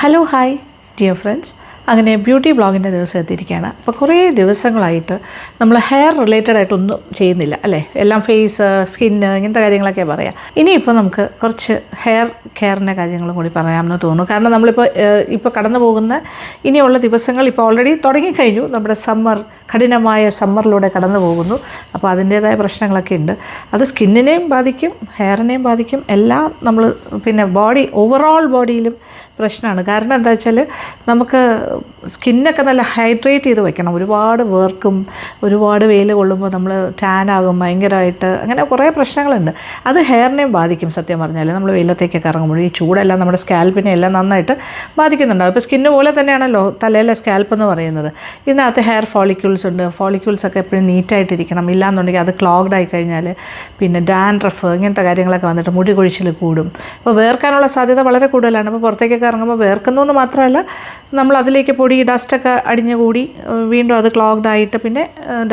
Hello hi dear friends, അങ്ങനെ beauty വ്ളോഗിൻ്റെ ദിവസം എത്തിയിരിക്കുകയാണ്. അപ്പോൾ കുറേ ദിവസങ്ങളായിട്ട് നമ്മൾ ഹെയർ റിലേറ്റഡ് ആയിട്ടൊന്നും ചെയ്യുന്നില്ല അല്ലേ, എല്ലാം ഫേസ്, സ്കിന്ന്, ഇങ്ങനത്തെ കാര്യങ്ങളൊക്കെ പറയാം. ഇനിയിപ്പോൾ നമുക്ക് കുറച്ച് ഹെയർ കെയറിൻ്റെ കാര്യങ്ങളും കൂടി പറയാമെന്ന് തോന്നുന്നു. കാരണം നമ്മളിപ്പോൾ കടന്നു പോകുന്ന ഇനിയുള്ള ദിവസങ്ങൾ ഇപ്പോൾ ഓൾറെഡി തുടങ്ങിക്കഴിഞ്ഞു. നമ്മുടെ കഠിനമായ സമ്മറിലൂടെ കടന്നു പോകുന്നു. അപ്പോൾ അതിൻ്റേതായ പ്രശ്നങ്ങളൊക്കെ ഉണ്ട്. അത് സ്കിന്നിനെയും ബാധിക്കും, ഹെയറിനെയും ബാധിക്കും, എല്ലാം നമ്മൾ ഓവറോൾ ബോഡിയിലും പ്രശ്നമാണ്. കാരണം എന്താ വെച്ചാൽ നമുക്ക് സ്കിന്നൊക്കെ നല്ല ഹൈഡ്രേറ്റ് ചെയ്ത് വെക്കണം. ഒരുപാട് വേർക്കും, ഒരുപാട് വെയിൽ കൊള്ളുമ്പോൾ നമ്മൾ ടാനാകും ഭയങ്കരമായിട്ട്. അങ്ങനെ കുറേ പ്രശ്നങ്ങളുണ്ട്. അത് ഹെയറിനെയും ബാധിക്കും. സത്യം പറഞ്ഞാൽ നമ്മൾ വെയിലത്തേക്കൊക്കെ ഇറങ്ങുമ്പോൾ ഈ ചൂടെല്ലാം നമ്മുടെ സ്കാൽപ്പിനെ എല്ലാം നന്നായിട്ട് ബാധിക്കുന്നുണ്ടാവും. ഇപ്പോൾ സ്കിന്ന് പോലെ തന്നെയാണല്ലോ തലയിലെ സ്കാൽപ്പ് എന്ന് പറയുന്നത്. ഇതിനകത്ത് ഹെയർ ഫോളിക്യൂൾസ് ഉണ്ട്. ഫോളിക്യൂൾസൊക്കെ എപ്പോഴും നീറ്റായിട്ടിരിക്കണം. ഇല്ലാന്നുണ്ടെങ്കിൽ അത് ക്ലോഗ്ഡ് ആയി കഴിഞ്ഞാൽ പിന്നെ ഡാൻഡ്രഫ് ഇങ്ങനത്തെ കാര്യങ്ങളൊക്കെ വന്നിട്ട് മുടി കൊഴിച്ചിൽ കൂടും. അപ്പോൾ വേർക്കാനുള്ള സാധ്യത വളരെ കൂടുതലാണ്. അപ്പോൾ പുറത്തേക്കൊക്കെ ഇറങ്ങുമ്പോൾ വേർക്കുന്നു എന്ന് മാത്രമല്ല, നമ്മൾ അതിലേക്ക് പൊടി ഡസ്റ്റൊക്കെ അടിഞ്ഞുകൂടി വീണ്ടും അത് ക്ലോഗ്ഡ് ആയിട്ട് പിന്നെ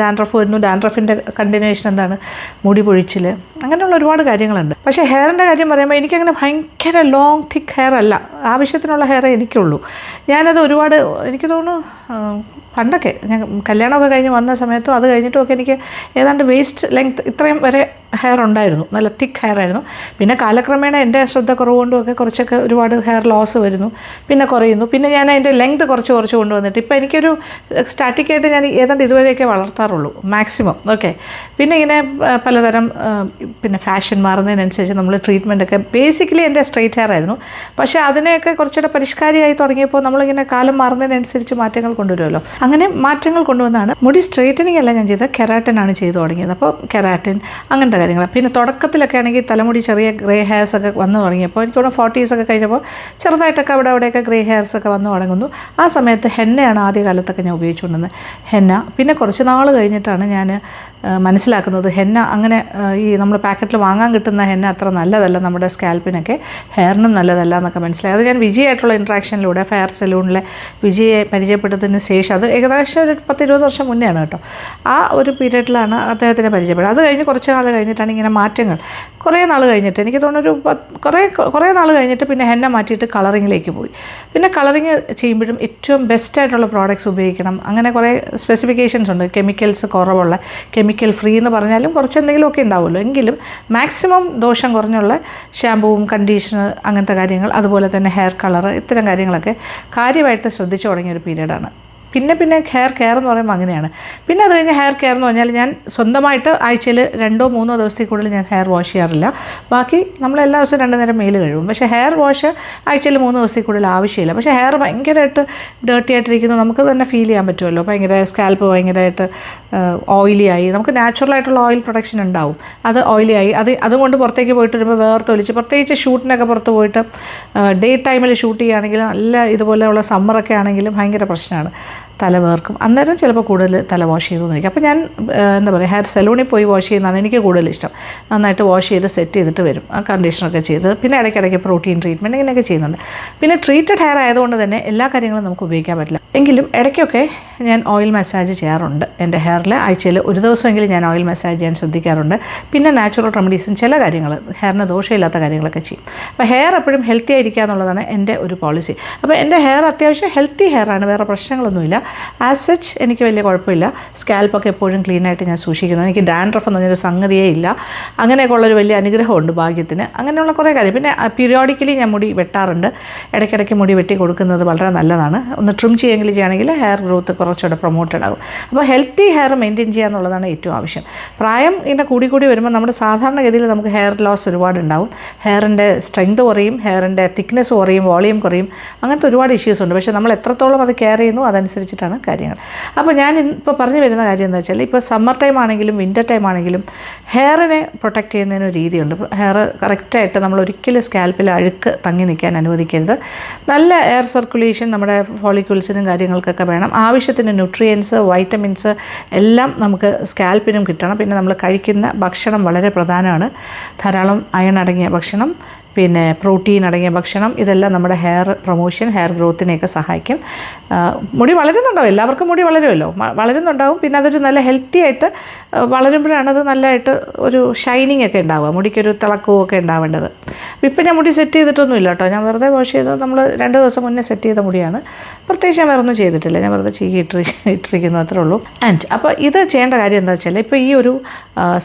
ഡാൻഡ്രഫ് വരുന്നു. ഡാൻഡ്രഫിൻ്റെ കണ്ടിന്യൂവേഷൻ എന്താണ്, മുടി പൊഴിച്ചിൽ, അങ്ങനെയുള്ള ഒരുപാട് കാര്യങ്ങളുണ്ട്. പക്ഷേ ഹെയറിൻ്റെ കാര്യം പറയുമ്പോൾ എനിക്കങ്ങനെ ഭയങ്കര ലോങ് തിക്ക് ഹെയർ അല്ല. ആവശ്യത്തിനുള്ള ഹെയറേ എനിക്കുള്ളൂ. ഞാനത് ഒരുപാട്, എനിക്ക് തോന്നുന്നു പണ്ടൊക്കെ ഞാൻ കല്യാണമൊക്കെ കഴിഞ്ഞ് വന്ന സമയത്തും അത് കഴിഞ്ഞിട്ടുമൊക്കെ എനിക്ക് ഏതാണ്ട് വേസ്റ്റ് ലെങ്ത് ഇത്രയും വരെ ഹെയർ ഉണ്ടായിരുന്നു. നല്ല തിക്ക് ഹെയർ ആയിരുന്നു. പിന്നെ കാലക്രമേണ എൻ്റെ ശ്രദ്ധ കുറവുകൊണ്ടുമൊക്കെ കുറച്ചൊക്കെ ഒരുപാട് ഹെയർ ലോസ് വരുന്നു, പിന്നെ കുറയുന്നു. പിന്നെ ഞാൻ അതിൻ്റെ ലെങ്ത് കുറച്ച് കൊണ്ടുവന്നിട്ട് ഇപ്പോൾ എനിക്കൊരു സ്റ്റാറ്റിക്കായിട്ട് ഞാൻ ഏതാണ്ട് ഇതുവരെയൊക്കെ വളർത്താറുള്ളൂ മാക്സിമം. ഓക്കെ. പിന്നെ ഇങ്ങനെ പലതരം പിന്നെ ഫാഷൻ മാറുന്നതിനനുസരിച്ച് നമ്മൾ ട്രീറ്റ്മെൻറ്റൊക്കെ, ബേസിക്കലി എൻ്റെ സ്ട്രെയിറ്റ് ഹെയർ ആയിരുന്നു. പക്ഷേ അതിനെയൊക്കെ കുറച്ചുകൂടെ പരിഷ്കാരിയായി തുടങ്ങിയപ്പോൾ നമ്മളിങ്ങനെ കാലം മാറുന്നതിനനുസരിച്ച് മാറ്റങ്ങൾ കൊണ്ടുവരുമല്ലോ. അങ്ങനെ മാറ്റങ്ങൾ കൊണ്ടുവന്നാണ്. മുടി സ്ട്രെയിറ്റനിങ് അല്ല ഞാൻ ചെയ്തത്, കെരാറ്റിനാണ് ചെയ്തു തുടങ്ങിയത്. അപ്പോൾ കെരാറ്റിൻ അങ്ങനത്തെ കാര്യങ്ങൾ. പിന്നെ തുടക്കത്തിലൊക്കെ ആണെങ്കിൽ തലമുടി ചെറിയ ഗ്രേ ഹെയർസൊക്കെ വന്നു തുടങ്ങിയപ്പോൾ എനിക്ക് തോന്നുന്നു 40s ഒക്കെ കഴിഞ്ഞപ്പോൾ ചെറുതായിട്ടൊക്കെ അവിടെയൊക്കെ ഗ്രേ ഹെയർസൊക്കെ വന്നു തുടങ്ങുന്നു. ആ സമയത്ത് ഹെന്നയാണ് ആദ്യകാലത്തൊക്കെ ഞാൻ ഉപയോഗിച്ചുകൊണ്ടിരുന്നത്. ഹെന്ന പിന്നെ കുറച്ച് നാൾ കഴിഞ്ഞിട്ടാണ് ഞാൻ മനസ്സിലാക്കുന്നത് ഹെന്ന അങ്ങനെ ഈ നമ്മൾ പാക്കറ്റിൽ വാങ്ങാൻ കിട്ടുന്ന ഹെന്ന അത്ര നല്ലതല്ല, നമ്മുടെ സ്കാൽപ്പിനൊക്കെ ഹെയറിനും നല്ലതല്ല എന്നൊക്കെ മനസ്സിലായി. അത് ഞാൻ വിജയായിട്ടുള്ള ഇൻട്രാക്ഷനിലൂടെ ഫെയർ സലൂണിലെ വിജയെ പരിചയപ്പെട്ടതിന് ശേഷം, അത് ഏകദേശം ഒരു 10-20 വർഷം മുന്നെയാണ് കേട്ടോ, ആ ഒരു പീരീഡിലാണ് അദ്ദേഹത്തിനെ പരിചയപ്പെടുന്നത്. അത് കഴിഞ്ഞ് കുറച്ച് നാൾ കഴിഞ്ഞിട്ടാണ് ഇങ്ങനെ മാറ്റങ്ങൾ. കുറേ നാൾ കഴിഞ്ഞിട്ട് എനിക്ക് തോന്നുന്നൊരു കുറേ നാൾ കഴിഞ്ഞിട്ട് പിന്നെ ഹെന്ന മാറ്റിയിട്ട് കളറിങ്ങിലേക്ക് പോയി. പിന്നെ കളറിങ് ചെയ്യുമ്പോഴും ഏറ്റവും ബെസ്റ്റായിട്ടുള്ള പ്രോഡക്റ്റ്സ് ഉപയോഗിക്കണം. അങ്ങനെ കുറേ സ്പെസിഫിക്കേഷൻസ് ഉണ്ട്. കെമിക്കൽസ് കുറവുള്ള, കെമിക്കൽ ഫ്രീ എന്ന് പറഞ്ഞാലും കുറച്ച് എന്തെങ്കിലുമൊക്കെ ഉണ്ടാവുമല്ലോ, എങ്കിലും മാക്സിമം ദോഷം കുറഞ്ഞുള്ള ഷാമ്പുവും കണ്ടീഷണർ അങ്ങനത്തെ കാര്യങ്ങൾ, അതുപോലെ തന്നെ ഹെയർ കളർ, ഇത്തരം കാര്യങ്ങളൊക്കെ കാര്യമായിട്ട് ശ്രദ്ധിച്ചു തുടങ്ങിയൊരു പീരീഡാണ്. പിന്നെ ഹെയർ കെയർ എന്ന് പറയുമ്പോൾ അങ്ങനെയാണ്. പിന്നെ അത് കഴിഞ്ഞ് ഹെയർ കെയർ എന്ന് പറഞ്ഞാൽ ഞാൻ സ്വന്തമായിട്ട് ആഴ്ചയിൽ 2-3 ദിവസത്തിൽ കൂടുതൽ ഞാൻ ഹെയർ വാഷ് ചെയ്യാറില്ല. ബാക്കി നമ്മളെല്ലാ ദിവസവും 2 നേരം മേല് കഴുകും. പക്ഷേ ഹെയർ വാഷ് ആഴ്ചയിൽ 3 ദിവസത്തിൽ കൂടുതൽ ആവശ്യമില്ല. പക്ഷേ ഹെയർ ഭയങ്കരമായിട്ട് ഡേർട്ടി ആയിട്ടിരിക്കുന്നു നമുക്ക് തന്നെ ഫീൽ ചെയ്യാൻ പറ്റുമല്ലോ. ഭയങ്കര സ്കാൽപ്പ് ഭയങ്കരമായിട്ട് ഓയിലി ആയി, നമുക്ക് നാച്ചുറലായിട്ടുള്ള ഓയിൽ പ്രൊഡക്ഷൻ ഉണ്ടാവും, അത് ഓയിലി ആയി, അതുകൊണ്ട് പുറത്തേക്ക് പോയിട്ട് വരുമ്പോൾ വേർത്തൊലിച്ച്, പ്രത്യേകിച്ച് ഷൂട്ടിനൊക്കെ പുറത്ത് പോയിട്ട് ഡേ ടൈമിൽ ഷൂട്ട് ചെയ്യുകയാണെങ്കിൽ നല്ല ഇതുപോലെയുള്ള സമ്മറൊക്കെ ആണെങ്കിലും ഭയങ്കര പ്രശ്നമാണ്, തല വേർക്കും. അന്നേരം ചിലപ്പോൾ കൂടുതൽ തല വാഷ് ചെയ്തുകൊണ്ടിരിക്കും. അപ്പോൾ ഞാൻ ഹെയർ സലൂണിൽ പോയി വാഷ് ചെയ്യുന്നതാണ് എനിക്ക് കൂടുതൽ ഇഷ്ടം. നന്നായിട്ട് വാഷ് ചെയ്ത് സെറ്റ് ചെയ്തിട്ട് വരും, ആ കണ്ടീഷണറൊക്കെ ചെയ്ത്. പിന്നെ ഇടയ്ക്കിടയ്ക്ക് പ്രോട്ടീൻ ട്രീറ്റ്മെൻറ്റ് ഇങ്ങനെയൊക്കെ ചെയ്യുന്നുണ്ട്. പിന്നെ ട്രീറ്റഡ് ഹെയർ ആയതുകൊണ്ട് തന്നെ എല്ലാ കാര്യങ്ങളും നമുക്ക് ഉപയോഗിക്കാൻ പറ്റില്ല. എങ്കിലും ഇടയ്ക്കൊക്കെ ഞാൻ ഓയിൽ മസാജ് ചെയ്യാറുണ്ട് എൻ്റെ ഹെയറിൽ. ആഴ്ചയിൽ 1 ദിവസമെങ്കിലും ഞാൻ ഓയിൽ മസാജ് ചെയ്യാൻ ശ്രദ്ധിക്കാറുണ്ട്. പിന്നെ നാച്ചുറൽ റെമഡീസും ചില കാര്യങ്ങൾ, ഹെയറിന് ദോഷമില്ലാത്ത കാര്യങ്ങളൊക്കെ ചെയ്യും. അപ്പോൾ ഹെയർ എപ്പോഴും ഹെൽത്തി ആയിരിക്കുക എന്നുള്ളതാണ് എൻ്റെ ഒരു പോളിസി. അപ്പോൾ എൻ്റെ ഹെയർ അത്യാവശ്യം ഹെൽത്തി ഹെയറാണ്, വേറെ പ്രശ്നങ്ങളൊന്നുമില്ല. ആസ് സച്ച് എനിക്ക് വലിയ കുഴപ്പമില്ല. സ്കാൽപ്പൊക്കെ എപ്പോഴും ക്ലീനായിട്ട് ഞാൻ സൂക്ഷിക്കുന്നത്. എനിക്ക് ഡാൻഡ്രഫ് എന്ന് പറഞ്ഞൊരു സംഗതിയേ ഇല്ല. അങ്ങനെയൊക്കെ ഉള്ളൊരു വലിയ അനുഗ്രഹമുണ്ട് ഭാഗ്യത്തിന്. അങ്ങനെയുള്ള കുറേ കാര്യം. പിന്നെ പീരിയോഡിക്കലി ഞാൻ മുടി വെട്ടാറുണ്ട്. ഇടയ്ക്കിടയ്ക്ക് മുടി വെട്ടി കൊടുക്കുന്നത് വളരെ നല്ലതാണ്. ഒന്ന് ട്രിം ചെയ്യുകയാണെങ്കിൽ ഹെയർ ഗ്രോത്ത് കുറച്ചുകൂടെ പ്രൊമോട്ടഡ് ആകും. അപ്പോൾ ഹെൽത്തി ഹെയർ മെയിൻറ്റെയിൻ ചെയ്യുക എന്നുള്ളതാണ് ഏറ്റവും ആവശ്യം. പ്രായം ഇങ്ങനെ കൂടി വരുമ്പോൾ നമ്മുടെ സാധാരണഗതിയിൽ നമുക്ക് ഹെയർ ലോസ് ഒരുപാടുണ്ടാവും. ഹെയറിൻ്റെ സ്ട്രെങ്ത് കുറയും, ഹെയറിൻ്റെ തിക്നെസ് കുറയും, വോളിയം കുറയും, അങ്ങനത്തെ ഒരുപാട് ഇഷ്യൂസ് ഉണ്ട്. പക്ഷേ നമ്മൾ എത്രത്തോളം അത് കെയർ ചെയ്യുന്നു അതനുസരിച്ചിട്ടാണ് കാര്യങ്ങൾ. അപ്പോൾ ഞാൻ ഇപ്പോൾ പറഞ്ഞു വരുന്ന കാര്യം എന്താ വെച്ചാൽ, ഇപ്പോൾ സമ്മർ ടൈം ആണെങ്കിലും വിൻ്റർ ടൈം ആണെങ്കിലും ഹെയറിനെ പ്രൊട്ടക്റ്റ് ചെയ്യുന്നതിന് ഒരു രീതിയുണ്ട്. ഹെയർ കറക്റ്റായിട്ട് നമ്മൾ ഒരിക്കലും സ്കാൽപ്പിൽ അഴുക്ക് തങ്ങി നിൽക്കാൻ അനുവദിക്കരുത്. നല്ല എയർ സർക്കുലേഷൻ നമ്മുടെ ഫോളിക്യൂൾസിനും കാര്യങ്ങൾക്കൊക്കെ വേണം. ആവശ്യത്തിന് ന്യൂട്രിയൻസ്, വൈറ്റമിൻസ് എല്ലാം നമുക്ക് സ്കാൽപ്പിനും കിട്ടണം. പിന്നെ നമ്മൾ കഴിക്കുന്ന ഭക്ഷണം വളരെ പ്രധാനമാണ്. ധാരാളം അയൺ അടങ്ങിയ ഭക്ഷണം, പിന്നെ പ്രോട്ടീൻ അടങ്ങിയ ഭക്ഷണം, ഇതെല്ലാം നമ്മുടെ ഹെയർ പ്രൊമോഷൻ, ഹെയർ ഗ്രോത്തിനെയൊക്കെ സഹായിക്കും. മുടി വളരുന്നുണ്ടാവും, എല്ലാവർക്കും മുടി വളരുമല്ലോ, വളരുന്നുണ്ടാവും. പിന്നെ അതൊരു നല്ല ഹെൽത്തി ആയിട്ട് വളരുമ്പോഴാണ് അത് നല്ലതായിട്ട് ഒരു ഷൈനിങ് ഒക്കെ ഉണ്ടാവുക, മുടിക്കൊരു തിളക്കവും ഒക്കെ ഉണ്ടാവേണ്ടത്. ഇപ്പം ഞാൻ മുടി സെറ്റ് ചെയ്തിട്ടൊന്നുമില്ല കേട്ടോ, ഞാൻ വെറുതെ വാഷ് ചെയ്തത് നമ്മൾ 2 ദിവസം മുന്നേ സെറ്റ് ചെയ്ത മുടിയാണ്. പ്രത്യേകിച്ച് ഞാൻ വേറെ ഒന്നും ചെയ്തിട്ടില്ല, ഞാൻ വെറുതെ ഇട്ടിരിക്കുന്നു അത്രേ ഉള്ളൂ. ആൻഡ് അപ്പോൾ ഇത് ചെയ്യേണ്ട കാര്യം എന്താ വെച്ചാൽ, ഇപ്പോൾ ഈ ഒരു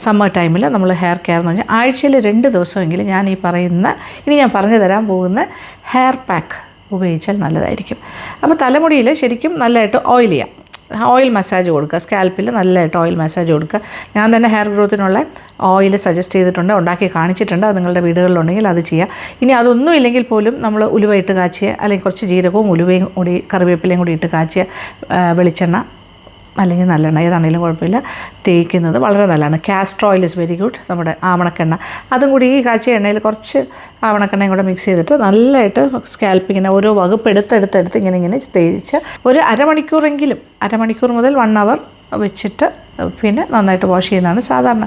സമ്മർ ടൈമിൽ നമ്മൾ ഹെയർ കെയർ എന്ന് പറഞ്ഞാൽ ആഴ്ചയിൽ 2 ദിവസമെങ്കിലും ഞാൻ ഈ പറയുന്ന, ഇനി ഞാൻ പറഞ്ഞു തരാൻ പോകുന്ന ഹെയർ പാക്ക് ഉപയോഗിച്ചാൽ നല്ലതായിരിക്കും. അപ്പോൾ തലമുടിയിൽ ശരിക്കും നല്ലതായിട്ട് ഓയിൽ ചെയ്യാം, ഓയിൽ മസാജ് കൊടുക്കുക, സ്കാൽപ്പിൽ നല്ലതായിട്ട് ഓയിൽ മസാജ് കൊടുക്കുക. ഞാൻ തന്നെ ഹെയർ ഗ്രോത്തിനുള്ള ഓയിൽ സജസ്റ്റ് ചെയ്തിട്ടുണ്ട്, ഉണ്ടാക്കി കാണിച്ചിട്ടുണ്ട്. അത് നിങ്ങളുടെ വീടുകളിലുണ്ടെങ്കിൽ അത് ചെയ്യുക. ഇനി അതൊന്നും ഇല്ലെങ്കിൽ പോലും നമ്മൾ ഉലുവ ഇട്ട് കാച്ചിയ, അല്ലെങ്കിൽ കുറച്ച് ജീരകവും ഉലുവയും കൂടി കറിവേപ്പിലയും കൂടി ഇട്ട് കാച്ചിയ വെളിച്ചെണ്ണ അല്ലെങ്കിൽ നല്ലെണ്ണ ഏതാണെങ്കിലും കുഴപ്പമില്ല, തേക്കുന്നത് വളരെ നല്ലതാണ്. Castor oil is very good. നമ്മുടെ ആവണക്കെണ്ണ അതും കൂടി ഈ കാച്ചിയ എണ്ണയിൽ കുറച്ച് ആവണക്കെണ്ണയും കൂടെ മിക്സ് ചെയ്തിട്ട് നല്ലതായിട്ട് സ്കാൽപ്പ് ഇങ്ങനെ ഓരോ വകുപ്പ് എടുത്തെടുത്ത് ഇങ്ങനെ തേച്ച് ഒരു അരമണിക്കൂർ മുതൽ 1 hour വെച്ചിട്ട് പിന്നെ നന്നായിട്ട് വാഷ് ചെയ്യുന്നതാണ്. സാധാരണ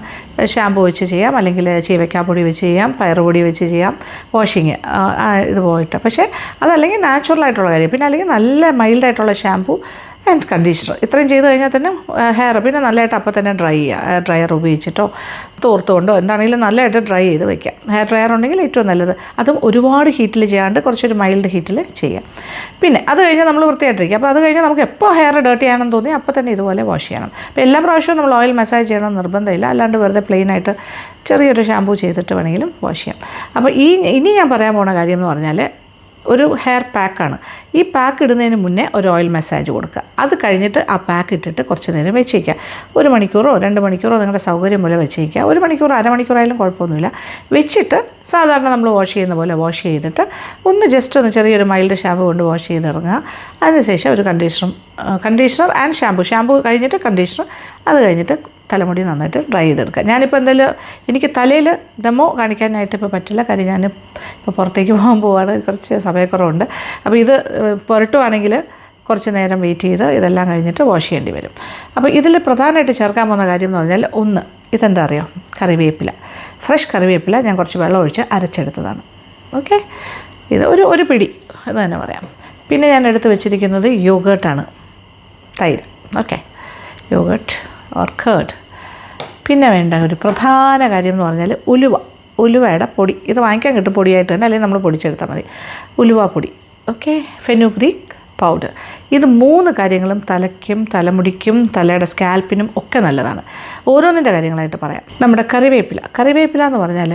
ഷാമ്പു വെച്ച് ചെയ്യാം, അല്ലെങ്കിൽ ചീവയ്ക്കാപ്പൊടി വെച്ച് ചെയ്യാം, പയറുപൊടി വെച്ച് ചെയ്യാം വാഷിങ് ഇത് പോയിട്ട്. പക്ഷേ അതല്ലെങ്കിൽ നാച്ചുറലായിട്ടുള്ള കാര്യം. പിന്നെ അല്ലെങ്കിൽ നല്ല മൈൽഡായിട്ടുള്ള ഷാമ്പു ആൻഡ് കണ്ടീഷണർ, ഇത്രയും ചെയ്ത് കഴിഞ്ഞാൽ തന്നെ ഹെയർ പിന്നെ നല്ലതായിട്ട് അപ്പോൾ തന്നെ ഡ്രൈ ചെയ്യുക. ഹെയർ ഡ്രയർ ഉപയോഗിച്ചിട്ടോ തോർത്തുകൊണ്ടോ എന്താണെങ്കിലും നല്ലതായിട്ട് ഡ്രൈ ചെയ്ത് വയ്ക്കാം. ഹെയർ ഡ്രയർ ഉണ്ടെങ്കിൽ ഏറ്റവും നല്ലത്. അതും ഒരുപാട് ഹീറ്റിൽ ചെയ്യാണ്ട് കുറച്ചൊരു മൈൽഡ് ഹീറ്റിൽ ചെയ്യാം. പിന്നെ അത് കഴിഞ്ഞാൽ നമ്മൾ വൃത്തിയായിട്ടിരിക്കുക. അപ്പോൾ അത് കഴിഞ്ഞാൽ നമുക്ക് എപ്പോൾ ഹെയർ ഡേർട്ടി ആണെന്ന് തോന്നി അപ്പോൾ തന്നെ ഇതുപോലെ വാഷ് ചെയ്യണം. അപ്പോൾ എല്ലാ പ്രാവശ്യവും നമ്മൾ ഓയിൽ മസാജ് ചെയ്യണമെന്ന് നിർബന്ധമില്ല, അല്ലാണ്ട് വെറുതെ പ്ലെയിനായിട്ട് ചെറിയൊരു ഷാമ്പൂ ചെയ്തിട്ട് വേണമെങ്കിലും വാഷ് ചെയ്യാം. അപ്പോൾ ഇനി ഞാൻ പറയാൻ പോകുന്ന കാര്യം എന്ന് പറഞ്ഞാൽ ഒരു ഹെയർ പാക്കാണ്. ഈ പാക്ക് ഇടുന്നതിന് മുന്നേ ഒരു ഓയിൽ മസാജ് കൊടുക്കുക. അത് കഴിഞ്ഞിട്ട് ആ പാക്ക് ഇട്ടിട്ട് കുറച്ച് നേരം വെച്ചേക്കുക. 1 മണിക്കൂറോ 2 മണിക്കൂറോ നിങ്ങളുടെ സൗകര്യം പോലെ വെച്ചേക്കുക. 1 മണിക്കൂർ അരമണിക്കൂറായാലും കുഴപ്പമൊന്നുമില്ല. വെച്ചിട്ട് സാധാരണ നമ്മൾ വാഷ് ചെയ്യുന്ന പോലെ വാഷ് ചെയ്തിട്ട് ഒന്ന് ചെറിയൊരു മൈൽഡ് ഷാമ്പു കൊണ്ട് വാഷ് ചെയ്തിറങ്ങുക. അതിനുശേഷം ഒരു കണ്ടീഷണർ ആൻഡ് ഷാമ്പു കഴിഞ്ഞിട്ട് കണ്ടീഷണർ, അത് കഴിഞ്ഞിട്ട് തലമുടി നന്നായിട്ട് ഡ്രൈ ചെയ്തെടുക്കുക. ഞാനിപ്പോൾ എന്തായാലും എനിക്ക് തലയിൽ ഡെമോ കാണിക്കാനായിട്ട് ഇപ്പോൾ പറ്റില്ല, കാര്യം ഞാൻ ഇപ്പോൾ പുറത്തേക്ക് പോകാൻ പോവാണ്, കുറച്ച് സമയക്കുറവുണ്ട്. അപ്പോൾ ഇത് പുരട്ടുവാണെങ്കിൽ കുറച്ച് നേരം വെയിറ്റ് ചെയ്ത് ഇതെല്ലാം കഴിഞ്ഞിട്ട് വാഷ് ചെയ്യേണ്ടി വരും. അപ്പോൾ ഇതിൽ പ്രധാനമായിട്ട് ചേർക്കാൻ പോകുന്ന കാര്യം എന്ന് പറഞ്ഞാൽ ഇതെന്താ അറിയോ, ഫ്രഷ് കറിവേപ്പില ഞാൻ കുറച്ച് വെള്ളം ഒഴിച്ച് അരച്ചെടുത്തതാണ്. ഓക്കെ, ഇത് ഒരു പിടി എന്ന് തന്നെ പറയാം. പിന്നെ ഞാൻ എടുത്ത് വെച്ചിരിക്കുന്നത് യോഗേർട്ടാണ്, തൈര്. Okay, yoghurt or curd. പിന്നെ വേണ്ട ഒരു പ്രധാന കാര്യം എന്ന് പറഞ്ഞാൽ ഉലുവയുടെ പൊടി. ഇത് വാങ്ങിക്കാൻ കിട്ടും പൊടിയായിട്ട് തന്നെ, അല്ലെങ്കിൽ നമ്മൾ പൊടിച്ചെടുത്താൽ മതി. ഉലുവാപ്പൊടി, ഓക്കെ, ഫെനുഗ്രീക്ക് പൗഡർ. ഇത് 3 കാര്യങ്ങളും തലയ്ക്കും തലമുടിക്കും തലയുടെ സ്കാൽപ്പിനും ഒക്കെ നല്ലതാണ്. ഓരോന്നിൻ്റെ കാര്യങ്ങളായിട്ട് പറയാം. നമ്മുടെ കറിവേപ്പില എന്ന് പറഞ്ഞാൽ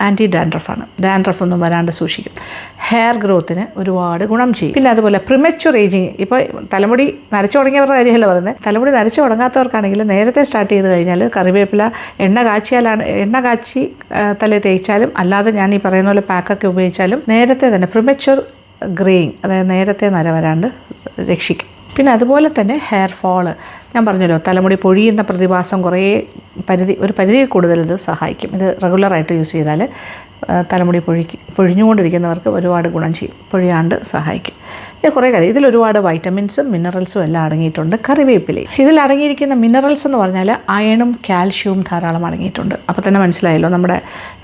ആൻറ്റി ഡാൻഡ്രഫാണ്. ഡാൻഡ്രഫ് ഒന്നും വരാണ്ട് സൂക്ഷിക്കും. ഹെയർ ഗ്രോത്തിന് ഒരുപാട് ഗുണം ചെയ്യും. പിന്നെ അതുപോലെ പ്രിമച്വർ ഏജിങ്, ഇപ്പോൾ തലമുടി നരച്ചു തുടങ്ങിയവരുടെ കാര്യമല്ല പറയുന്നത്, തലമുടി നരച്ചു തുടങ്ങാത്തവർക്കാണെങ്കിൽ നേരത്തെ സ്റ്റാർട്ട് ചെയ്ത് കഴിഞ്ഞാൽ കറിവേപ്പില എണ്ണ കാച്ചി തലയിൽ തേച്ചാലും, അല്ലാതെ ഞാൻ ഈ പറയുന്ന പോലെ പാക്കൊക്കെ ഉപയോഗിച്ചാലും നേരത്തെ തന്നെ പ്രിമച്വർ ഗ്രേയിങ്, അതായത് നേരത്തെ നര വരാണ്ട് രക്ഷിക്കും. പിന്നെ അതുപോലെ തന്നെ ഹെയർ ഫോള്, ഞാൻ പറഞ്ഞല്ലോ തലമുടി പൊഴിയുന്ന പ്രതിഭാസം ഒരു പരിധി കൂടുതൽ ഇത് സഹായിക്കും. ഇത് റെഗുലറായിട്ട് യൂസ് ചെയ്താൽ തലമുടി പൊഴിഞ്ഞുകൊണ്ടിരിക്കുന്നവർക്ക് ഒരുപാട് ഗുണം ചെയ്യും, പൊഴിയാണ്ട് സഹായിക്കും. ഇത് കുറേ കാര്യം. ഇതിലൊരുപാട് വൈറ്റമിൻസും മിനറൽസും എല്ലാം അടങ്ങിയിട്ടുണ്ട് കറിവേപ്പിലയിൽ. ഇതിൽ അടങ്ങിയിരിക്കുന്ന മിനറൽസ് എന്ന് പറഞ്ഞാൽ അയണും കാൽഷ്യവും ധാരാളം അടങ്ങിയിട്ടുണ്ട്. അപ്പോൾ തന്നെ മനസ്സിലായല്ലോ, നമ്മുടെ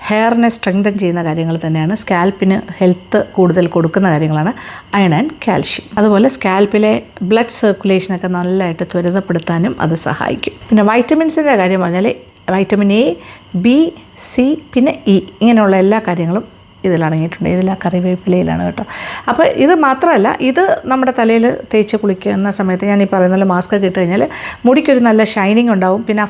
ഹെയറിനെ സ്ട്രെങ്തൻ ചെയ്യുന്ന കാര്യങ്ങൾ തന്നെയാണ്. സ്കാൽപ്പിന് ഹെൽത്ത് കൂടുതൽ കൊടുക്കുന്ന കാര്യങ്ങളാണ് അയൺ ആൻഡ് കാൽഷ്യം. അതുപോലെ സ്കാൽപ്പിലെ ബ്ലഡ് സർക്കുലേഷനൊക്കെ നല്ലതായിട്ട് ത്വരിതപ്പെടുത്താനും അത് സഹായിക്കും. പിന്നെ വൈറ്റമിൻസിൻ്റെ കാര്യം പറഞ്ഞാൽ വൈറ്റമിൻ എ, ബി, സി, പിന്നെ ഇ, ഇങ്ങനെയുള്ള എല്ലാ കാര്യങ്ങളും ഇതിലടങ്ങിയിട്ടുണ്ട്. ഇതിൽ കറിവേപ്പിലയിലാണ് കേട്ടോ. അപ്പോൾ ഇത് മാത്രമല്ല, ഇത് നമ്മുടെ തലയിൽ തേച്ച് കുളിക്കുന്ന സമയത്ത് ഞാൻ ഈ പറയുന്ന പോലെ മാസ്ക് ഒക്കെ ഇട്ട് കഴിഞ്ഞാൽ മുടിക്കൊരു നല്ല ഷൈനിങ് ഉണ്ടാവും. പിന്നെ ആ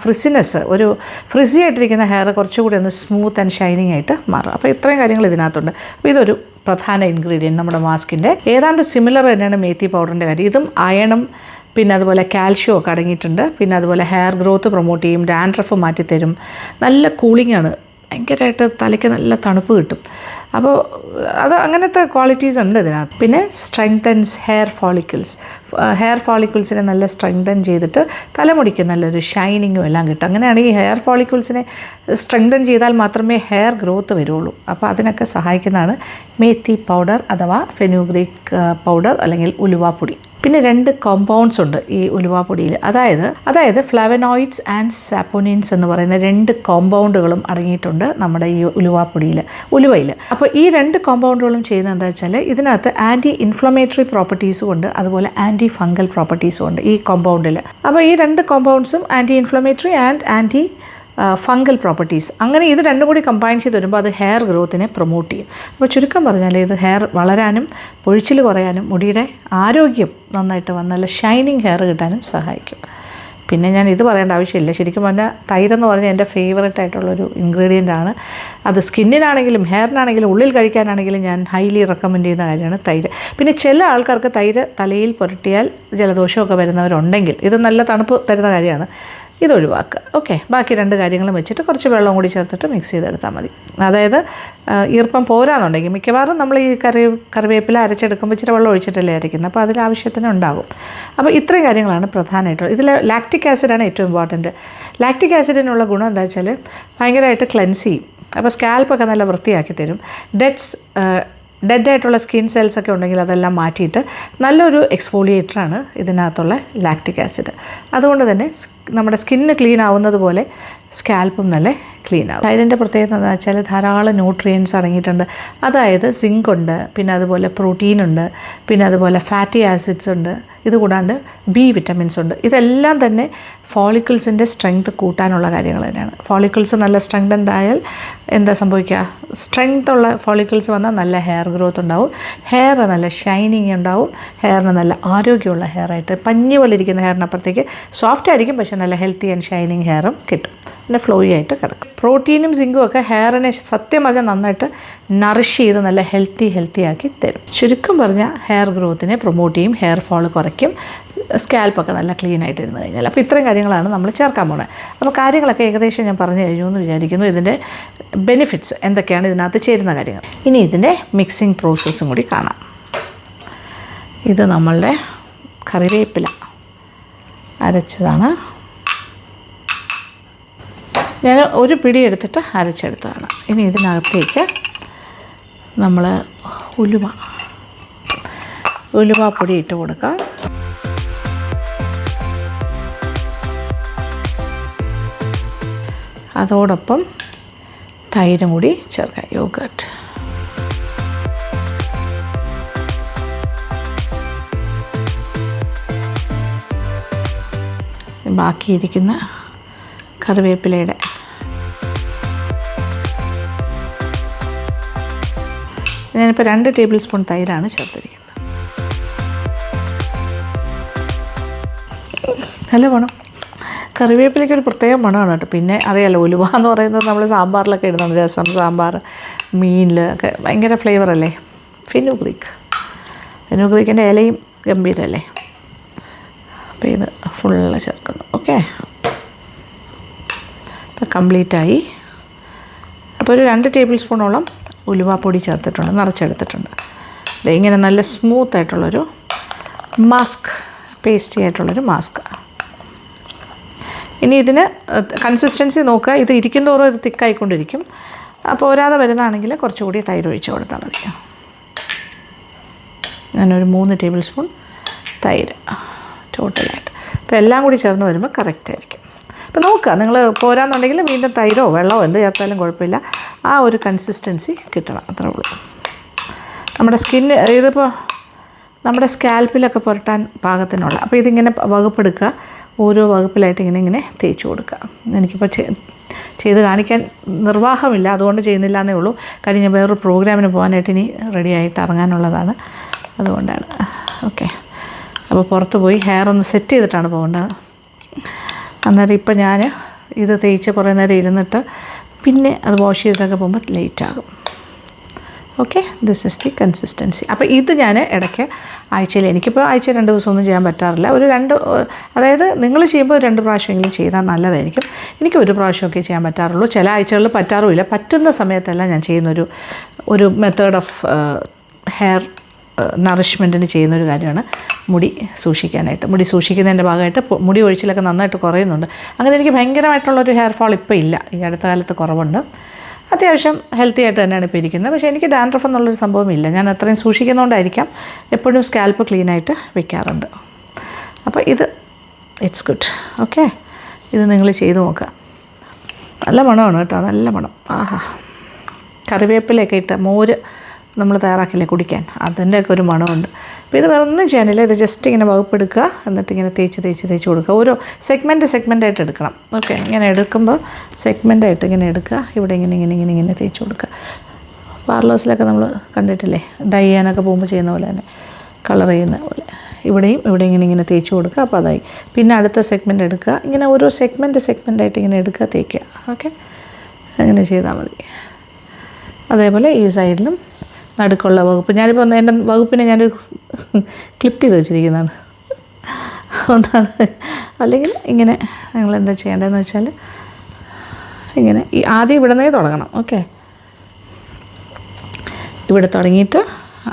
ഒരു ഫ്രിസി ആയിട്ടിരിക്കുന്ന ഹെയർ കുറച്ചുകൂടി ഒന്ന് സ്മൂത്ത് ആൻഡ് ഷൈനിങ് ആയിട്ട് മാറും. അപ്പോൾ ഇത്രയും കാര്യങ്ങൾ ഇതിനകത്തുണ്ട്. അപ്പോൾ ഇതൊരു പ്രധാന ഇൻഗ്രീഡിയൻറ്റ് നമ്മുടെ മാസ്കിൻ്റെ. ഏതാണ്ട് സിമിലർ തന്നെയാണ് മേത്തി പൗഡറിൻ്റെ കാര്യം. ഇതും അയണും പിന്നെ അതുപോലെ കാൽഷ്യം ഒക്കെ അടങ്ങിയിട്ടുണ്ട്. പിന്നെ അതുപോലെ ഹെയർ ഗ്രോത്ത് പ്രൊമോട്ട് ചെയ്യും, ഡാൻഡ്രഫ് മാറ്റിത്തരും, നല്ല കൂളിംഗാണ്, ഭയങ്കരമായിട്ട് തലയ്ക്ക് നല്ല തണുപ്പ് കിട്ടും. അപ്പോൾ അത് അങ്ങനത്തെ ക്വാളിറ്റീസ് ഉണ്ട് ഇതിനകത്ത്. പിന്നെ സ്ട്രെങ്തൻസ് ഹെയർ ഫോളിക്കിൾസിനെ നല്ല സ്ട്രെങ്തൻ ചെയ്തിട്ട് തലമുടിക്ക് നല്ലൊരു ഷൈനിങ്ങും എല്ലാം കിട്ടും. അങ്ങനെയാണ് ഈ ഹെയർ ഫോളിക്കിൾസിനെ സ്ട്രെങ്തൻ ചെയ്താൽ മാത്രമേ ഹെയർ ഗ്രോത്ത് വരുള്ളൂ. അപ്പോൾ അതിനൊക്കെ സഹായിക്കുന്നതാണ് മേത്തി പൗഡർ അഥവാ ഫെനുഗ്രീക്ക് പൗഡർ അല്ലെങ്കിൽ ഉലുവാപ്പൊടി. പിന്നെ 2 കോമ്പൗണ്ട്സ് ഉണ്ട് ഈ ഉലുവാപ്പൊടിയിൽ, അതായത് ഫ്ലാവനോയിഡ്സ് ആൻഡ് സാപ്പോനിൻസ് എന്ന് പറയുന്ന 2 കോമ്പൗണ്ടുകളും അടങ്ങിയിട്ടുണ്ട് നമ്മുടെ ഈ ഉലുവയിൽ. അപ്പോൾ ഈ 2 കോമ്പൗണ്ടുകളും ചെയ്യുന്നത് എന്താ വെച്ചാൽ ഇതിനകത്ത് ആൻറ്റി ഇൻഫ്ലമേറ്ററി പ്രോപ്പർട്ടീസും ഉണ്ട്, അതുപോലെ ആൻറ്റി ഫംഗൽ പ്രോപ്പർട്ടീസും ഉണ്ട് ഈ കോമ്പൗണ്ടിൽ. അപ്പോൾ ഈ 2 കോമ്പൗണ്ട്സും anti inflammatory and anti fungal properties, അങ്ങനെ ഇത് രണ്ടും കൂടി കമ്പൈൻ ചെയ്ത് വരുമ്പോൾ അത് ഹെയർ ഗ്രോത്തിനെ പ്രൊമോട്ട് ചെയ്യും. അപ്പോൾ ചുരുക്കം പറഞ്ഞാൽ ഇത് ഹെയർ വളരാനും പൊഴിച്ചിൽ കുറയാനും മുടിയുടെ ആരോഗ്യം നന്നായിട്ട് വന്ന് നല്ല ഷൈനിങ് ഹെയർ കിട്ടാനും സഹായിക്കും. പിന്നെ ഞാൻ ഇത് പറയേണ്ട ആവശ്യമില്ല, ശരിക്കും പറഞ്ഞാൽ തൈരെന്ന് പറഞ്ഞാൽ എൻ്റെ ഫേവററ്റ് ആയിട്ടുള്ളൊരു ഇൻഗ്രീഡിയൻ്റ് ആണ്. അത് സ്കിന്നിനാണെങ്കിലും ഹെയറിനാണെങ്കിലും ഉള്ളിൽ കഴിക്കാനാണെങ്കിലും ഞാൻ ഹൈലി റെക്കമെൻഡ് ചെയ്യുന്ന കാര്യമാണ് തൈര്. പിന്നെ ചില ആൾക്കാർക്ക് തൈര് തലയിൽ പുരട്ടിയാൽ ജലദോഷമൊക്കെ വരുന്നവരുണ്ടെങ്കിൽ ഇത് നല്ല തണുപ്പ് തരുന്ന കാര്യമാണ്, ഇത് ഒഴിവാക്കുക. ഓക്കെ, ബാക്കി 2 കാര്യങ്ങളും വെച്ചിട്ട് കുറച്ച് വെള്ളം കൂടി ചേർത്തിട്ട് മിക്സ് ചെയ്തെടുത്താൽ മതി. അതായത് ഈർപ്പം പോരാന്നുണ്ടെങ്കിൽ മിക്കവാറും നമ്മൾ ഈ കറിവേപ്പില അരച്ചെടുക്കുമ്പോൾ ഇച്ചിരി വെള്ളം ഒഴിച്ചിട്ടല്ലേ അരയ്ക്കുന്നത്, അപ്പോൾ അതിൽ ആവശ്യത്തിന് ഉണ്ടാകും. അപ്പോൾ ഇത്രയും കാര്യങ്ങളാണ് പ്രധാനമായിട്ടുള്ളത്. ഇതിൽ ലാക്റ്റിക് ആസിഡാണ് ഏറ്റവും ഇമ്പോർട്ടൻറ്റ്. ലാക്റ്റിക് ആസിഡിനുള്ള ഗുണം എന്താ വെച്ചാൽ ഭയങ്കരമായിട്ട് ക്ലെൻസ് ചെയ്യും. അപ്പോൾ സ്കാൽപ്പൊക്കെ നല്ല വൃത്തിയാക്കി തരും. ഡെഡായിട്ടുള്ള സ്കിൻ സെൽസ് ഒക്കെ ഉണ്ടെങ്കിൽ അതെല്ലാം മാറ്റിയിട്ട് നല്ലൊരു എക്സ്ഫോളിയേറ്ററാണ് ഇതിനകത്തുള്ള ലാക്റ്റിക് ആസിഡ്. അതുകൊണ്ട് തന്നെ നമ്മുടെ സ്കിന്ന് ക്ലീൻ ആവുന്നത് പോലെ സ്കാൽപ്പും നല്ല ക്ലീൻ ആവും. തൈരിൻ്റെ പ്രത്യേകത എന്താ വെച്ചാൽ ധാരാളം ന്യൂട്രിയൻസ് അടങ്ങിയിട്ടുണ്ട്. അതായത് സിങ്ക് ഉണ്ട്, പിന്നെ അതുപോലെ പ്രോട്ടീൻ ഉണ്ട്, പിന്നെ അതുപോലെ ഫാറ്റി ആസിഡ്സ് ഉണ്ട്, ഇതുകൂടാണ്ട് ബി വിറ്റമിൻസ് ഉണ്ട്. ഇതെല്ലാം തന്നെ ഫോളിക്കിൾസിൻ്റെ സ്ട്രെങ്ത് കൂട്ടാനുള്ള കാര്യങ്ങൾ തന്നെയാണ്. ഫോളിക്കിൾസ് നല്ല സ്ട്രെങ്തൻഡ് ആയാൽ എന്താ സംഭവിക്കുക, സ്ട്രെങ്ത് ഉള്ള ഫോളിക്കിൾസ് വന്നാൽ നല്ല ഹെയർ ഗ്രോത്ത് ഉണ്ടാവും, ഹെയർ നല്ല ഷൈനിങ് ഉണ്ടാവും, ഹെയറിന് നല്ല ആരോഗ്യമുള്ള ഹെയറായിട്ട് പഞ്ഞി പോലെ ഇരിക്കുന്ന ഹെയറിനപ്പുറത്തേക്ക് സോഫ്റ്റ് ആയിരിക്കും, പക്ഷേ നല്ല ഹെൽത്തി ആൻഡ് ഷൈനിങ് ഹെയറും കിട്ടും, പിന്നെ ഫ്ലോയി ആയിട്ട് കിടക്കും. പ്രോട്ടീനും സിങ്കും ഒക്കെ ഹെയറിനെ സത്യം പറഞ്ഞാൽ നന്നായിട്ട് നറിഷ് ചെയ്ത് നല്ല ഹെൽത്തി ആക്കി തരും. ചുരുക്കം പറഞ്ഞാൽ ഹെയർ ഗ്രോത്തിനെ പ്രൊമോട്ട് ചെയ്യും, ഹെയർ ഫോൾ കുറയ്ക്കും, സ്കാൽപ്പൊക്കെ നല്ല ക്ലീൻ ആയിട്ട് ഇരുന്ന് കഴിഞ്ഞാൽ. അപ്പോൾ ഇത്രയും കാര്യങ്ങളാണ് നമ്മൾ ചേർക്കാൻ പോകുന്നത്. അപ്പോൾ കാര്യങ്ങളൊക്കെ ഏകദേശം ഞാൻ പറഞ്ഞു കഴിഞ്ഞു എന്ന് വിചാരിക്കുന്നു. ഇതിൻ്റെ ബെനിഫിറ്റ്സ് എന്തൊക്കെയാണ് ഇതിനകത്ത് ചേരുന്ന കാര്യങ്ങൾ. ഇനി ഇതിൻ്റെ മിക്സിംഗ് പ്രോസസ്സും കൂടി കാണാം. ഇത് നമ്മളുടെ കറിവേപ്പില അരച്ചതാണ്. ഞാൻ ഒരു പിടി എടുത്തിട്ട് അരച്ചെടുത്തതാണ്. ഇനി ഇതിനകത്തേക്ക് നമ്മൾ ഉലുവാപ്പൊടി ഇട്ട് കൊടുക്കാം. അതോടൊപ്പം തൈരും കൂടി ചേർക്കാം, യോഗർട്ട്. ബാക്കിയിരിക്കുന്ന കറിവേപ്പിലയുടെ ഞാനിപ്പോൾ 2 ടേബിൾ സ്പൂൺ തൈരാണ് ചേർത്തിരിക്കുന്നത്. നല്ല മണം, കറിവേപ്പിലയ്ക്ക് ഒരു പ്രത്യേക മണമാണ് കേട്ടോ. പിന്നെ അറിയാലോ, ഉലുവ എന്ന് പറയുന്നത് നമ്മൾ സാമ്പാറിലൊക്കെ ഇടുന്നുണ്ട്, രസം, സാമ്പാർ, മീനിൽ ഒക്കെ ഭയങ്കര ഫ്ലേവറല്ലേ. ഫെനുഗ്രീക്കിൻ്റെ ഇലയും ഗംഭീരമല്ലേ. അപ്പോൾ ഇത് ഫുള്ള് ചേർക്കുന്നു. ഓക്കെ, അപ്പോൾ കംപ്ലീറ്റായി. അപ്പോൾ ഒരു 2 ടേബിൾ സ്പൂണോളം ഉലുവാപ്പൊടി ചേർത്തിട്ടുണ്ട്, നിറച്ചെടുത്തിട്ടുണ്ട്. ഇങ്ങനെ നല്ല സ്മൂത്തായിട്ടുള്ളൊരു പേസ്റ്റി ആയിട്ടുള്ളൊരു മാസ്ക്. ഇനി ഇതിന് കൺസിസ്റ്റൻസി നോക്കുക, ഇത് ഇരിക്കുന്തോറും ഇത് തിക്കായിക്കൊണ്ടിരിക്കും. അപ്പോൾ ഒരാതെ വരുന്നതാണെങ്കിൽ കുറച്ചുകൂടി തൈര് ഒഴിച്ച് കൊടുത്താൽ മതി. ഞാനൊരു 3 ടേബിൾ സ്പൂൺ തൈര് ടോട്ടലായിട്ട്. അപ്പോൾ എല്ലാം കൂടി ചേർന്ന് വരുമ്പോൾ കറക്റ്റായിരിക്കും. അപ്പോൾ നോക്കുക, നിങ്ങൾ പോരാന്നുണ്ടെങ്കിൽ വീണ്ടും തൈരോ വെള്ളമോ എന്ത് ചേർത്താലും കുഴപ്പമില്ല, ആ ഒരു കൺസിസ്റ്റൻസി കിട്ടണം, അത്രേ ഉള്ളൂ. നമ്മുടെ സ്കിന്ന് ഇതിപ്പോൾ നമ്മുടെ സ്കാൽപ്പിലൊക്കെ പുരട്ടാൻ പാകത്തിനുള്ള. അപ്പോൾ ഇതിങ്ങനെ വകുപ്പെടുക്കുക, ഓരോ വകുപ്പിലായിട്ട് ഇങ്ങനെ തേച്ച് കൊടുക്കുക. എനിക്കിപ്പോൾ ചെയ്ത് കാണിക്കാൻ നിർവാഹമില്ല, അതുകൊണ്ട് ചെയ്യുന്നില്ല എന്നേ ഉള്ളൂ. കാര്യം ഞാൻ വേറൊരു പ്രോഗ്രാമിന് പോകാനായിട്ട് ഇനി റെഡിയായിട്ട് ഇറങ്ങാനുള്ളതാണ്, അതുകൊണ്ടാണ്. ഓക്കെ, അപ്പോൾ പുറത്ത് പോയി ഹെയർ ഒന്ന് സെറ്റ് ചെയ്തിട്ടാണ് പോകേണ്ടത്. അന്നേരം ഇപ്പം ഞാൻ ഇത് തേച്ച് കുറേ നേരം ഇരുന്നിട്ട് പിന്നെ അത് വാഷ് ചെയ്തിട്ടൊക്കെ പോകുമ്പോൾ ലേറ്റാകും. Okay, this is the consistency. അപ്പോൾ ഇത് ഞാൻ ഇടയ്ക്ക് ആഴ്ചയിൽ, എനിക്കിപ്പോൾ ആഴ്ച 2 ദിവസമൊന്നും ചെയ്യാൻ പറ്റാറില്ല, അതായത് നിങ്ങൾ ചെയ്യുമ്പോൾ 2 പ്രാവശ്യമെങ്കിലും ചെയ്താൽ നല്ലതായിരിക്കും. എനിക്ക് 1 പ്രാവശ്യമൊക്കെ ചെയ്യാൻ പറ്റാറുള്ളൂ, ചില ആഴ്ചകളിൽ പറ്റാറുമില്ല. പറ്റുന്ന സമയത്തെല്ലാം ഞാൻ ചെയ്യുന്നൊരു മെത്തേഡ് ഓഫ് ഹെയർ നറിഷ്മെൻറ്റിന് ചെയ്യുന്നൊരു കാര്യമാണ് മുടി സൂക്ഷിക്കാനായിട്ട്. മുടി സൂക്ഷിക്കുന്നതിൻ്റെ ഭാഗമായിട്ട് മുടി ഒഴിച്ചിലൊക്കെ നന്നായിട്ട് കുറയുന്നുണ്ട്. അങ്ങനെ എനിക്ക് ഭയങ്കരമായിട്ടുള്ളൊരു ഹെയർ ഫാൾ ഇപ്പോൾ ഇല്ല, ഈ അടുത്ത കാലത്ത് കുറവുണ്ട്. അത്യാവശ്യം ഹെൽത്തി ആയിട്ട് തന്നെയാണ് ഇപ്പോൾ ഇരിക്കുന്നത്. പക്ഷേ എനിക്ക് ഡാൻഡ്രഫ് എന്നുള്ളൊരു സംഭവമില്ല. ഞാൻ അത്രയും സൂക്ഷിക്കുന്നതുകൊണ്ടായിരിക്കാം എപ്പോഴും സ്കാൽപ്പ് ക്ലീനായിട്ട് വെക്കാറുണ്ട്. അപ്പോൾ ഇത് ഇറ്റ്സ് ഗുഡ്. ഓക്കെ, ഇത് നിങ്ങൾ ചെയ്ത് നോക്കുക. നല്ല മണമാണ് കേട്ടോ, നല്ല മണം. ആഹാ, കറിവേപ്പിലയൊക്കെ ഇട്ട് മോര് നമ്മൾ തയ്യാറാക്കില്ലേ കുടിക്കാൻ, അതിൻ്റെയൊക്കെ ഒരു മണമുണ്ട്. അപ്പോൾ ഇത് വേറെ ഒന്നും ചെയ്യാനില്ല. ഇത് ജസ്റ്റ് ഇങ്ങനെ വകുപ്പെടുക്കുക, എന്നിട്ട് ഇങ്ങനെ തേച്ച് കൊടുക്കുക. ഓരോ സെഗ്മെൻറ്റായിട്ട് എടുക്കണം. ഓക്കെ, ഇങ്ങനെ എടുക്കുമ്പോൾ സെഗ്മെൻറ്റായിട്ട് ഇങ്ങനെ എടുക്കുക. ഇവിടെ ഇങ്ങനെ തേച്ച് കൊടുക്കുക. പാർലേഴ്സിലൊക്കെ നമ്മൾ കണ്ടിട്ടില്ലേ, ഡൈ ചെയ്യാനൊക്കെ പോകുമ്പോൾ ചെയ്യുന്ന പോലെ തന്നെ, കളർ ചെയ്യുന്ന പോലെ ഇവിടെ ഇങ്ങനെ തേച്ച് കൊടുക്കുക. അപ്പോൾ അതായി. പിന്നെ അടുത്ത സെഗ്മെൻറ്റ് എടുക്കുക. ഇങ്ങനെ ഓരോ സെഗ്മെൻറ്റായിട്ട് ഇങ്ങനെ എടുക്കുക, തേക്കുക. ഓക്കെ, അങ്ങനെ ചെയ്താൽ മതി. അതേപോലെ ഈ സൈഡിലും നടുക്കുള്ള വകുപ്പ്, ഞാനിപ്പോൾ എൻ്റെ വകുപ്പിനെ ഞാനൊരു ക്ലിപ്പ് ചെയ്ത് വെച്ചിരിക്കുന്നതാണ്, അതുകൊണ്ടാണ്. അല്ലെങ്കിൽ ഇങ്ങനെ നിങ്ങൾ എന്താ ചെയ്യേണ്ടതെന്ന് വെച്ചാൽ ഇങ്ങനെ ആദ്യം ഇവിടെ നിന്നേ തുടങ്ങണം. ഓക്കെ, ഇവിടെ തുടങ്ങിയിട്ട്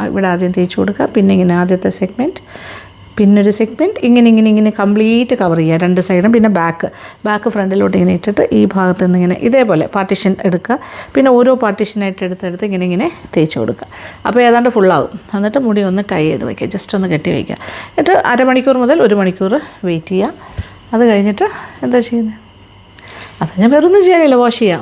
ഇവിടെ ആദ്യം തേച്ച് കൊടുക്കുക. പിന്നെ ഇങ്ങനെ ആദ്യത്തെ സെഗ്മെൻറ്റ്, പിന്നൊരു സെഗ്മെൻറ്റ്, ഇങ്ങനെ കംപ്ലീറ്റ് കവർ ചെയ്യുക രണ്ട് സൈഡും. പിന്നെ ബാക്ക് ഫ്രണ്ടിലോട്ട് ഇങ്ങനെ ഇട്ടിട്ട് ഈ ഭാഗത്ത് നിന്ന് ഇങ്ങനെ ഇതേപോലെ പാർട്ടീഷൻ എടുക്കുക. പിന്നെ ഓരോ പാർട്ടീഷനായിട്ട് എടുത്തെടുത്ത് ഇങ്ങനെ തേച്ച് കൊടുക്കുക. അപ്പോൾ ഏതാണ്ട് ഫുള്ളാകും. എന്നിട്ട് മുടി ഒന്ന് ടൈ ചെയ്ത് വയ്ക്കുക, ജസ്റ്റ് ഒന്ന് കെട്ടി വയ്ക്കുക. എന്നിട്ട് 1/2 മണിക്കൂർ മുതൽ 1 മണിക്കൂർ വെയിറ്റ് ചെയ്യുക. അത് കഴിഞ്ഞിട്ട് എന്താ ചെയ്യുന്നത്? അത് ഞാൻ വേറൊന്നും ചെയ്യാനില്ല, വാഷ് ചെയ്യാം.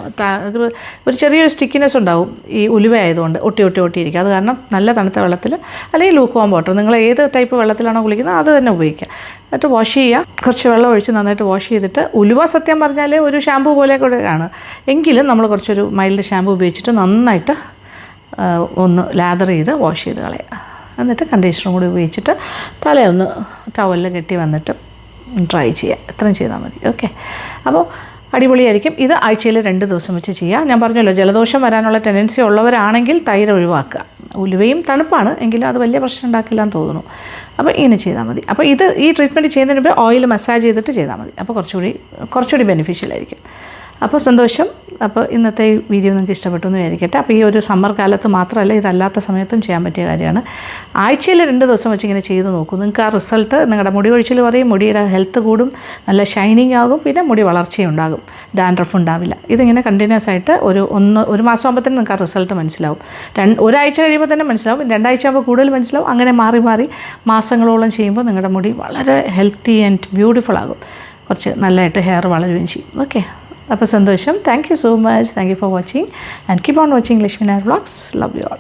ഒരു ചെറിയൊരു സ്റ്റിക്കിനെസ് ഉണ്ടാവും ഈ ഉലുവ ആയതുകൊണ്ട്, ഒട്ടിയിരിക്കുക. അത് കാരണം നല്ല തണുത്ത വെള്ളത്തിൽ അല്ലെങ്കിൽ ലൂക്ക് വാം വാട്ടർ, നിങ്ങൾ ഏത് ടൈപ്പ് വെള്ളത്തിലാണോ കുളിക്കുന്നത് അത് തന്നെ ഉപയോഗിക്കുക. എന്നിട്ട് വാഷ് ചെയ്യുക. കുറച്ച് വെള്ളം ഒഴിച്ച് നന്നായിട്ട് വാഷ് ചെയ്തിട്ട്, ഉലുവ സത്യം പറഞ്ഞാൽ ഒരു ഷാമ്പൂ പോലെ കൂടെയാണ്, എങ്കിലും നമ്മൾ കുറച്ചൊരു മൈൽഡ് ഷാമ്പൂ ഉപയോഗിച്ചിട്ട് നന്നായിട്ട് ഒന്ന് ലാദർ ചെയ്ത് വാഷ് ചെയ്ത് കളയുക. എന്നിട്ട് കണ്ടീഷണറും കൂടി ഉപയോഗിച്ചിട്ട് തലയൊന്ന് ടവലിൽ കെട്ടി വന്നിട്ട് ഡ്രൈ ചെയ്യുക. ഇത്രയും ചെയ്താൽ മതി. ഓക്കെ, അപ്പോൾ അടിപൊളിയായിരിക്കും. ഇത് ആഴ്ചയിൽ 2 ദിവസം വെച്ച് ചെയ്യുക. ഞാൻ പറഞ്ഞല്ലോ, ജലദോഷം വരാനുള്ള ടെൻഡൻസി ഉള്ളവരാണെങ്കിൽ തൈര് ഒഴിവാക്കുക. ഉലുവയും തണുപ്പാണ്, എങ്കിലും അത് വലിയ പ്രശ്നം ഉണ്ടാക്കില്ല എന്ന് തോന്നുന്നു. അപ്പോൾ ഇങ്ങനെ ചെയ്താൽ മതി. അപ്പോൾ ഈ ട്രീറ്റ്മെൻറ്റ് ചെയ്യുന്നതിന് മുമ്പ് ഓയിൽ മസാജ് ചെയ്തിട്ട് ചെയ്താൽ മതി. അപ്പോൾ കുറച്ചുകൂടി ബെനിഫിഷ്യൽ ആയിരിക്കും. അപ്പോൾ സന്തോഷം. അപ്പോൾ ഇന്നത്തെ വീഡിയോ നിങ്ങൾക്ക് ഇഷ്ടപ്പെട്ടു എന്ന് വിചാരിക്കട്ടെ. അപ്പോൾ ഈ ഒരു സമ്മർ കാലത്ത് മാത്രമല്ല, ഇതല്ലാത്ത സമയത്തും ചെയ്യാൻ പറ്റിയ കാര്യമാണ്. ആഴ്ചയിൽ 2 ദിവസം വെച്ച് ഇങ്ങനെ ചെയ്ത് നോക്കൂ. നിങ്ങൾക്ക് ആ റിസൾട്ട്, നിങ്ങളുടെ മുടി കൊഴിച്ചിൽ കുറയും, മുടിയുടെ ഹെൽത്ത് കൂടും, നല്ല ഷൈനിങ് ആകും, പിന്നെ മുടി വളർച്ചയും ഉണ്ടാകും, ഡാൻഡ്രഫ് ഉണ്ടാവില്ല. ഇതിങ്ങനെ കണ്ടിന്യൂസ് ആയിട്ട് ഒരു മാസം ആകുമ്പോഴത്തേനും നിങ്ങൾക്ക് ആ റിസൾട്ട് മനസ്സിലാവും. ഒരാഴ്ച കഴിയുമ്പോൾ തന്നെ മനസ്സിലാവും, 2 ആഴ്ച ആകുമ്പോൾ കൂടുതൽ മനസ്സിലാവും. അങ്ങനെ മാറി മാസങ്ങളോളം ചെയ്യുമ്പോൾ നിങ്ങളുടെ മുടി വളരെ ഹെൽത്തി ആൻഡ് ബ്യൂട്ടിഫുൾ ആകും. കുറച്ച് നല്ലതായിട്ട് ഹെയർ വളരുകയും ചെയ്യും. ഓക്കെ, അപ്പോൾ സന്തോഷം. Thank you so much. Thank you for watching and keep on watching Lakshmi Nair vlogs. Love you all.